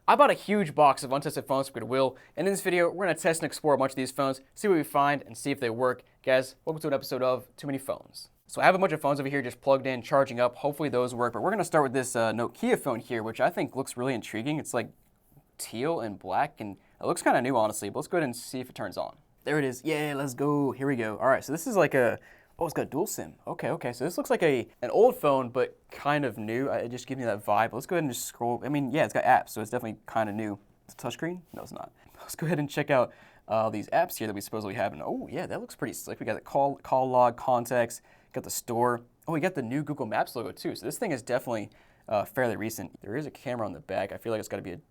I bought a huge box of untested phones from Goodwill, and in this video, we're going to test and explore a bunch of these phones, see what we find, and see if they work. Guys, welcome to an episode of Too Many Phones. So I have a bunch of phones over here just plugged in, charging up. Hopefully those work, but we're going to start with this Nokia phone here, which I think looks really intriguing. It's like teal and black, and it looks kind of new, honestly, but let's go ahead and see if it turns on. There it is. Yeah, let's go. Here we go. All right, so this is like a... Oh, it's got dual SIM. Okay. So this looks like an old phone, but kind of new. It just gives me that vibe. Let's go ahead and just scroll. I mean, yeah, it's got apps, so it's definitely kind of new. It's a touchscreen? No, it's not. Let's go ahead and check out these apps here that we supposedly have. And oh, yeah, that looks pretty slick. We got the call log, contacts, got the store. Oh, we got the new Google Maps logo too. So this thing is definitely fairly recent. There is a camera on the back. I feel like it's got to be a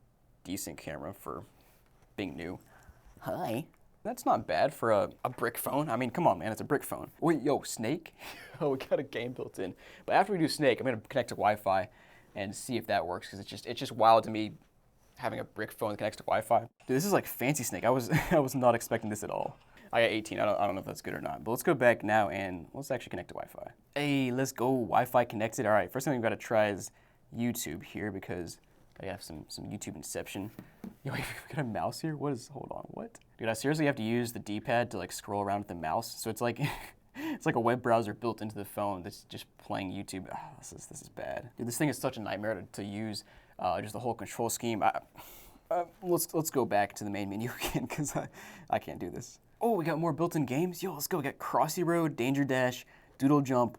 decent camera for being new. Hi. That's not bad for a brick phone. I mean, come on, man, it's a brick phone. Wait, yo, Snake? Oh, we got a game built in. But after we do Snake, I'm gonna connect to Wi-Fi and see if that works, because it's just wild to me having a brick phone that connects to Wi-Fi. Dude, this is like fancy Snake. I was not expecting this at all. I got 18. I don't know if that's good or not. But let's go back now and let's actually connect to Wi-Fi. Hey, let's go. Wi-Fi connected. All right, first thing we've got to try is YouTube here, because I have some YouTube inception. Yo, we got a mouse here? Hold on, what? Dude, I seriously have to use the D-pad to like scroll around with the mouse. So it's like, it's like a web browser built into the phone that's just playing YouTube. Oh, this is bad. Dude, this thing is such a nightmare to use, just the whole control scheme. Let's go back to the main menu again, because I can't do this. Oh, we got more built-in games? Yo, let's go. We got Crossy Road, Danger Dash, Doodle Jump.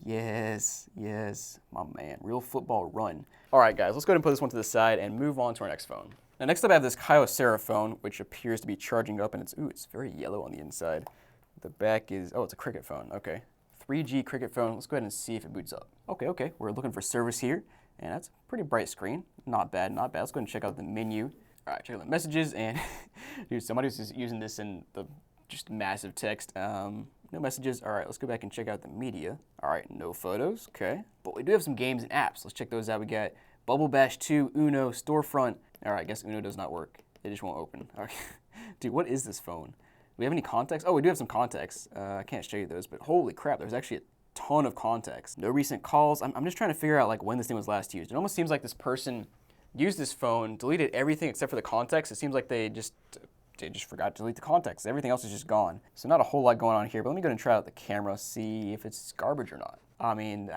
Yes, my man, Real Football Run. All right, guys, let's go ahead and put this one to the side and move on to our next phone. Now, next up, I have this Kyocera phone, which appears to be charging up, and it's very yellow on the inside. The back is, oh, it's a Cricket phone, okay. 3G Cricket phone. Let's go ahead and see if it boots up. Okay, we're looking for service here, and that's a pretty bright screen. Not bad. Let's go ahead and check out the menu. All right, check out the messages, and dude, somebody was just using this in the just massive text. No messages. All right, let's go back and check out the media. All right, no photos. Okay, but we do have some games and apps. Let's check those out. We got Bubble Bash 2, Uno, Storefront. All right, I guess Uno does not work. It just won't open. All right. Dude, what is this phone? Do we have any contacts? Oh, we do have some contacts. I can't show you those, but holy crap, there's actually a ton of contacts. No recent calls. I'm just trying to figure out like when this thing was last used. It almost seems like this person used this phone, deleted everything except for the contacts. It seems like they just forgot to delete the contacts. Everything else is just gone. So not a whole lot going on here, but let me go and try out the camera, see if it's garbage or not. I mean,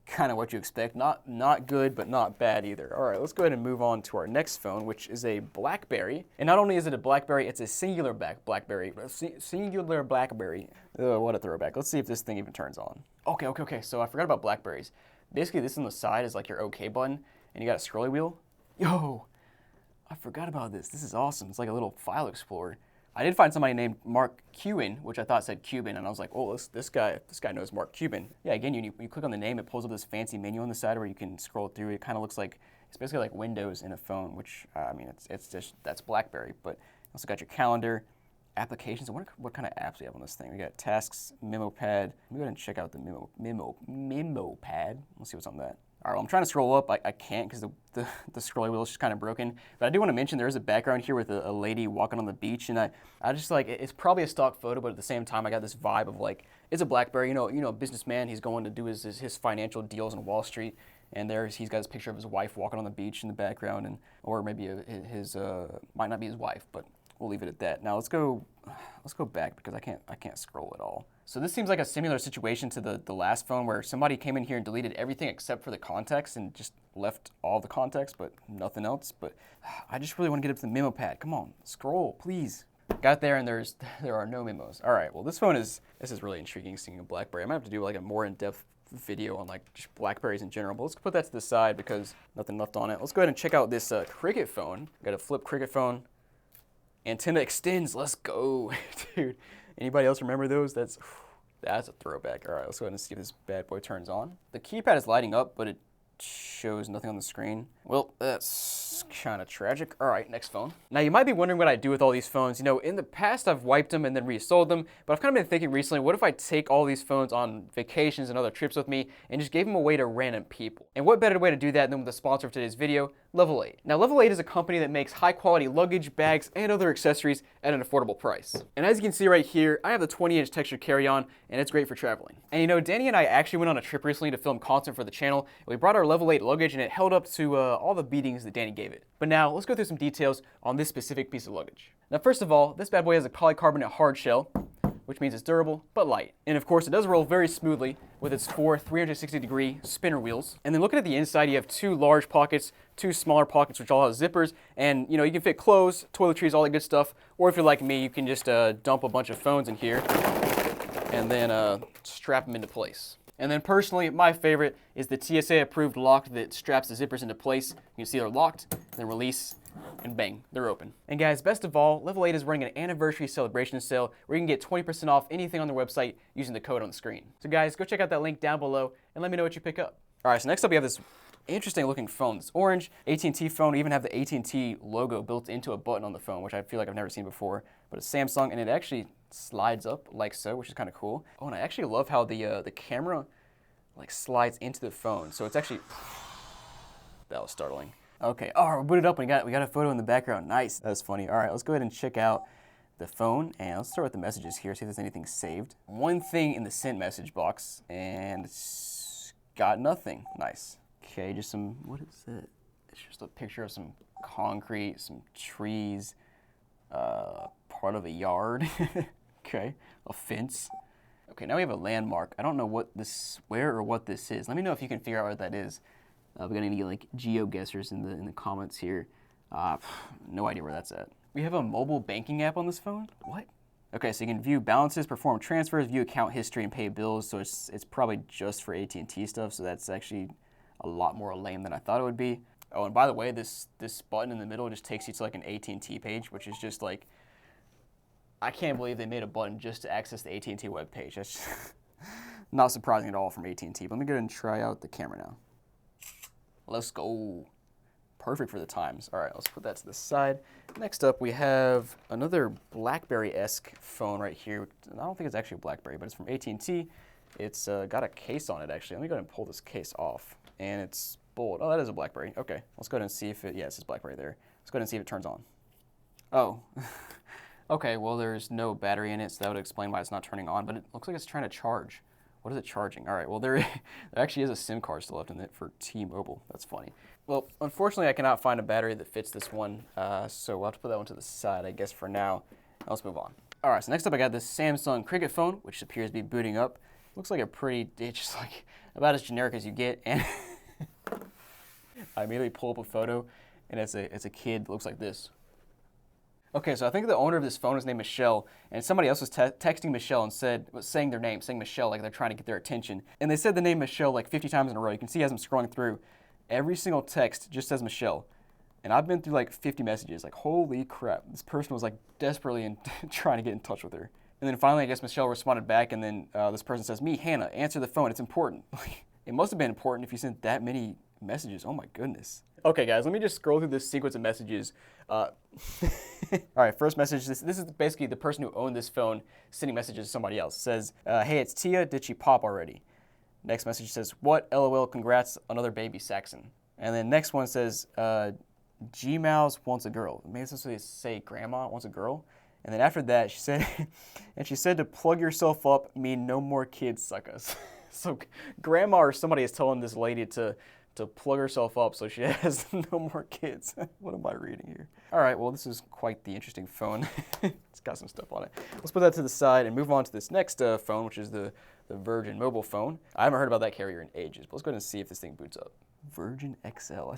kind of what you expect. Not good, but not bad either. All right, let's go ahead and move on to our next phone, which is a BlackBerry. And not only is it a BlackBerry, it's a singular BlackBerry. Singular BlackBerry. What a throwback. Let's see if this thing even turns on. Okay. So I forgot about BlackBerries. Basically, this on the side is like your OK button, and you got a scrolly wheel. Yo, I forgot about this. This is awesome. It's like a little file explorer. I did find somebody named Mark Cuban, which I thought said Cuban, and I was like, oh, this guy knows Mark Cuban. Yeah, again, you click on the name, it pulls up this fancy menu on the side where you can scroll through. It kind of looks like, it's basically like Windows in a phone, which, I mean, it's just, that's BlackBerry. But also got your calendar, applications. I wonder what kind of apps we have on this thing. We got tasks, memo pad. Let me go ahead and check out the memo pad. Let's see what's on that. All right, well, I'm trying to scroll up. I can't because the scrolling wheel is just kind of broken. But I do want to mention there is a background here with a lady walking on the beach, and I just like, it's probably a stock photo, but at the same time, I got this vibe of like, it's a BlackBerry, you know, a businessman. He's going to do his financial deals on Wall Street, and he's got his picture of his wife walking on the beach in the background, and or maybe his might not be his wife, but we'll leave it at that. Now let's go back because I can't scroll at all. So this seems like a similar situation to the last phone where somebody came in here and deleted everything except for the contacts and just left all the contacts but nothing else. But I just really want to get up to the memo pad. Come on, scroll, please. Got there and there are no memos. All right, well this is really intriguing seeing a BlackBerry. I might have to do like a more in-depth video on like just BlackBerries in general, but let's put that to the side because nothing left on it. Let's go ahead and check out this Cricket phone. Got a flip Cricket phone. Antenna extends, let's go. Dude, anybody else remember those? That's a throwback. All right, let's go ahead and see if this bad boy turns on. The keypad is lighting up, but it shows nothing on the screen. Well, that's kind of tragic. All right, next phone. Now, you might be wondering what I do with all these phones. You know, in the past, I've wiped them and then resold them, but I've kind of been thinking recently, what if I take all these phones on vacations and other trips with me and just gave them away to random people? And what better way to do that than with the sponsor of today's video, Level 8. Now, Level 8 is a company that makes high-quality luggage, bags, and other accessories at an affordable price. And as you can see right here, I have the 20-inch textured carry-on, and it's great for traveling. And you know, Danny and I actually went on a trip recently to film content for the channel, and we brought our Level 8 luggage, and it held up to all the beatings that Danny gave it. But now, let's go through some details on this specific piece of luggage. Now, first of all, this bad boy has a polycarbonate hard shell, which means it's durable, but light. And of course, it does roll very smoothly with its 4 360-degree spinner wheels. And then looking at the inside, you have 2 large pockets, 2 smaller pockets, which all have zippers. And you know, you can fit clothes, toiletries, all that good stuff. Or if you're like me, you can just dump a bunch of phones in here and then strap them into place. And then personally, my favorite is the TSA-approved lock that straps the zippers into place. You can see they're locked, then release, and bang, they're open. And guys, best of all, Level 8 is running an anniversary celebration sale where you can get 20% off anything on their website using the code on the screen. So guys, go check out that link down below and let me know what you pick up. All right, so next up we have this interesting looking phone. This orange AT&T phone. We even have the AT&T logo built into a button on the phone, which I feel like I've never seen before. But it's Samsung, and it actually slides up like so, which is kind of cool. Oh, and I actually love how the camera like slides into the phone. So it's actually, that was startling. Okay, oh, we booted up and we got a photo in the background. Nice, that's funny. All right, let's go ahead and check out the phone, and let's start with the messages here, see if there's anything saved. One thing in the sent message box, and it's got nothing. Nice. Okay, just some, what is it? It's just a picture of some concrete, some trees, part of a yard. Okay, a fence. Okay, now we have a landmark. I don't know where or what this is. Let me know if you can figure out what that is. We're gonna need like geo-guessers in the comments here. No idea where that's at. We have a mobile banking app on this phone? What? Okay, so you can view balances, perform transfers, view account history, and pay bills. So it's probably just for AT&T stuff. So that's actually a lot more lame than I thought it would be. Oh, and by the way, this button in the middle just takes you to like an AT&T page, which is just like, I can't believe they made a button just to access the AT&T web page. That's not surprising at all from AT&T. But let me go ahead and try out the camera now. Let's go. Perfect for the times. All right, let's put that to the side. Next up, we have another BlackBerry-esque phone right here. I don't think it's actually a BlackBerry, but it's from AT&T. It's got a case on it, actually. Let me go ahead and pull this case off. And it's bold. Oh, that is a BlackBerry. Okay, let's go ahead and see if it, yeah, it says BlackBerry there. Let's go ahead and see if it turns on. Oh. Okay, well, there's no battery in it, so that would explain why it's not turning on, but it looks like it's trying to charge. What is it charging? All right, well, there actually is a SIM card still left in it for T-Mobile. That's funny. Well, unfortunately, I cannot find a battery that fits this one, so we'll have to put that one to the side, I guess, for now. Let's move on. All right, so next up, I got this Samsung Cricket phone, which appears to be booting up. Looks like it's just like about as generic as you get, and I immediately pull up a photo, and it's a kid that looks like this. Okay, so I think the owner of this phone is named Michelle, and somebody else was texting Michelle and saying their name, saying Michelle, like they're trying to get their attention. And they said the name Michelle like 50 times in a row. You can see as I'm scrolling through, every single text just says Michelle. And I've been through like 50 messages, like holy crap. This person was like desperately trying to get in touch with her. And then finally, I guess Michelle responded back, and then this person says, "Me, Hannah, answer the phone, it's important." It must have been important if you sent that many messages. Oh my goodness. Okay, guys, let me just scroll through this sequence of messages. All right, first message. This is basically the person who owned this phone sending messages to somebody else. It says, "Hey, it's Tia. Did she pop already?" Next message says, "What? LOL. Congrats, another baby, Saxon." And then next one says, "G-Mouse wants a girl." Maybe it's supposed to say grandma wants a girl. And then after that, she said to plug yourself up, mean no more kids, suckers. So grandma or somebody is telling this lady to plug herself up so she has no more kids. What am I reading here? All right, well, this is quite the interesting phone. It's got some stuff on it. Let's put that to the side and move on to this next phone, which is the Virgin mobile phone. I haven't heard about that carrier in ages, but let's go ahead and see if this thing boots up. Virgin XL.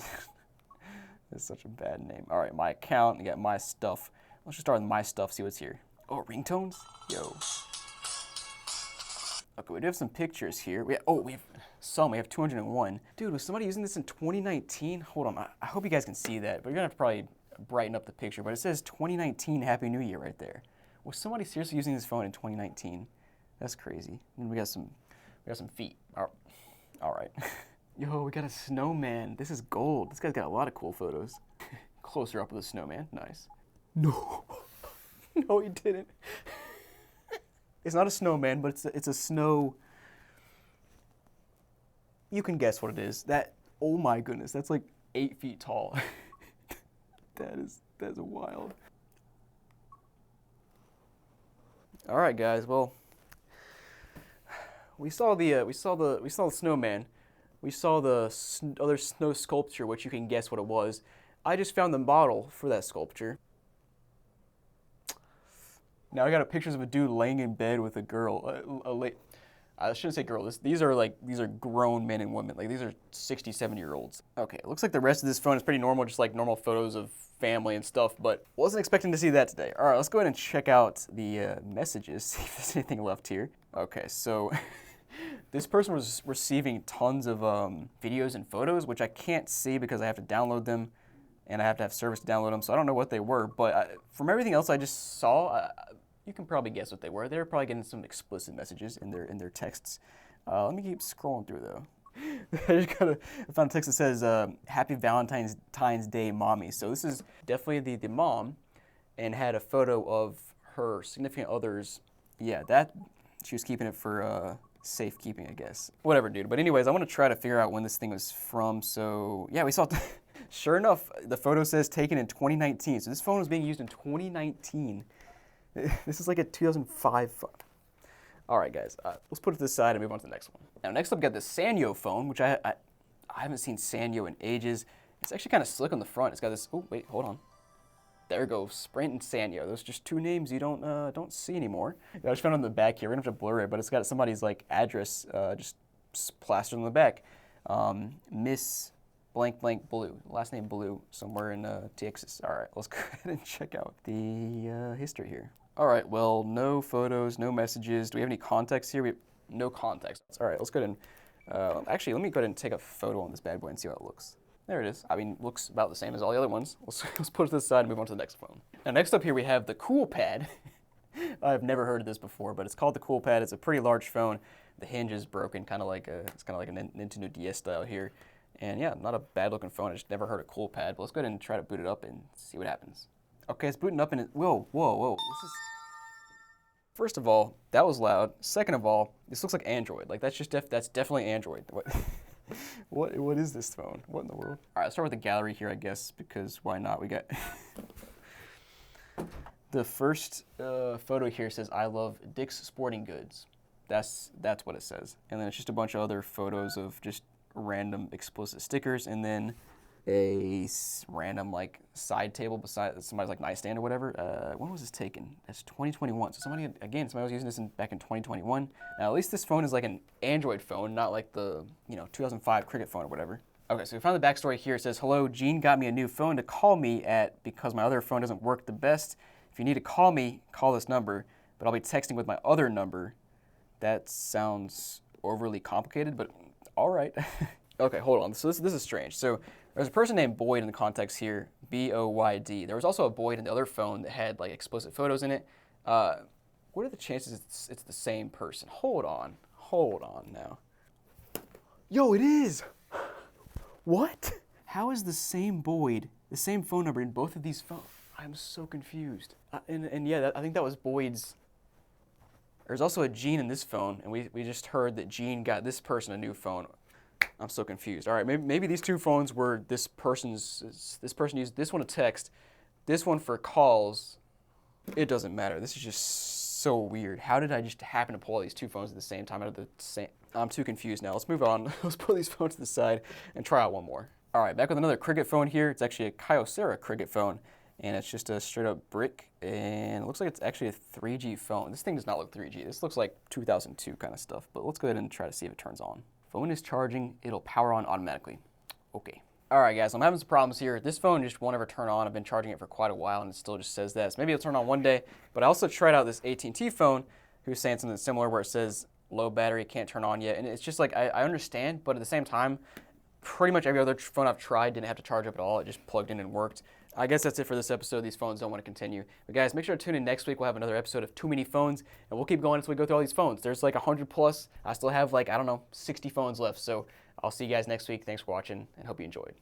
That's such a bad name. All right, my account, I got my stuff. Let's just start with my stuff, see what's here. Oh, ringtones? Yo. Okay, we do have some pictures here. We have 201. Dude, was somebody using this in 2019? Hold on, I hope you guys can see that, but you're gonna have to probably brighten up the picture, but it says 2019 Happy New Year right there. Was somebody seriously using this phone in 2019? That's crazy. And we got some feet. All right. Yo, we got a snowman. This is gold. This guy's got a lot of cool photos. Closer up with a snowman, nice. No, no he didn't. It's not a snowman, but it's a snow. You can guess what it is. Oh my goodness, that's like 8 feet tall. That is wild. All right, guys. Well, we saw the snowman. We saw the other snow sculpture, which you can guess what it was. I just found the model for that sculpture. Now I got pictures of a dude laying in bed with a girl. I shouldn't say girl. These are grown men and women. Like, these are 60, 70-year-olds. Okay, it looks like the rest of this phone is pretty normal, just like normal photos of family and stuff, but wasn't expecting to see that today. All right, let's go ahead and check out the messages, see if there's anything left here. Okay, so this person was receiving tons of videos and photos, which I can't see because I have to download them, and I have to have service to download them, so I don't know what they were, but from everything else I just saw, you can probably guess what they were. They were probably getting some explicit messages in their texts. Let me keep scrolling through though. I found a text that says, "Happy Valentine's Day, Mommy." So this is definitely the mom, and had a photo of her significant others. Yeah, she was keeping it for safekeeping, I guess. Whatever, dude. But anyways, I want to try to figure out when this thing was from. So yeah, we saw. Sure enough, the photo says taken in 2019. So this phone was being used in 2019. This is like a 2005 phone. All right, guys, let's put it to the side and move on to the next one. Now, next up, we got the Sanyo phone, which I haven't seen Sanyo in ages. It's actually kind of slick on the front. It's got this. Oh, wait, hold on. There goes Sprint and Sanyo. Those are just two names you don't see anymore. I just found on the back here. We're gonna have to blur it, but it's got somebody's like address just plastered on the back. Miss blank blank Blue, last name Blue, somewhere in Texas. All right, let's go ahead and check out the history here. All right, well, no photos, no messages. Do we have any context here? No context. All right, let's go ahead and, actually, let me go ahead and take a photo on this bad boy and see how it looks. There it is. I mean, looks about the same as all the other ones. Let's put it to the side and move on to the next phone. Now, next up here we have the Cool Pad. I've never heard of this before, but it's called the Cool Pad. It's a pretty large phone. The hinge is broken, it's kind of like a Nintendo DS style here. And yeah, not a bad looking phone. I just never heard of Cool Pad, but let's go ahead and try to boot it up and see what happens. Okay, it's booting up and whoa. This is, first of all, that was loud. Second of all, this looks like Android. Like that's definitely Android. What is this phone? What in the world? All right, let's start with the gallery here, I guess, because why not? We got the first photo here says, "I love Dick's Sporting Goods." That's what it says. And then it's just a bunch of other photos of just random explicit stickers, and then a random like side table beside somebody's like nightstand or whatever. When was this taken? That's 2021. So somebody was using this back in 2021. Now at least this phone is like an Android phone, not like the 2005 Cricket phone or whatever. Okay, so we found the backstory here. It says, "Hello, Gene got me a new phone to call me at because my other phone doesn't work the best. If you need to call me, call this number, but I'll be texting with my other number." That sounds overly complicated, but all right. Okay, hold on. So this is strange. So there's a person named Boyd in the context here, B-O-Y-D. There was also a Boyd in the other phone that had like explicit photos in it. What are the chances it's the same person? Hold on now. Yo, it is. What? How is the same Boyd, the same phone number in both of these phones? I'm so confused. And yeah, I think that was Boyd's. There's also a Gene in this phone, and we just heard that Gene got this person a new phone. I'm so confused. All right, maybe these two phones were this person used this one to text, this one for calls. It doesn't matter. This is just so weird. How did I just happen to pull all these two phones at the same time out of the same? I'm too confused now. Let's move on. Let's put these phones to the side and try out one more. All right, back with another Cricket phone here. It's actually a Kyocera Cricket phone, and it's just a straight up brick, and it looks like it's actually a 3G phone. This thing does not look 3G. This looks like 2002 kind of stuff, but let's go ahead and try to see if it turns on. Phone is charging, it'll power on automatically. Okay. All right, guys, I'm having some problems here. This phone just won't ever turn on. I've been charging it for quite a while, and it still just says that. So maybe it'll turn on one day, but I also tried out this AT&T phone who's saying something similar where it says low battery, can't turn on yet, and it's just like, I understand, but at the same time, pretty much every other phone I've tried didn't have to charge up at all. It just plugged in and worked. I guess that's it for this episode. These phones don't want to continue. But guys, make sure to tune in next week. We'll have another episode of Too Many Phones, and we'll keep going until we go through all these phones. There's like 100 plus. I still have like, I don't know, 60 phones left. So I'll see you guys next week. Thanks for watching, and hope you enjoyed.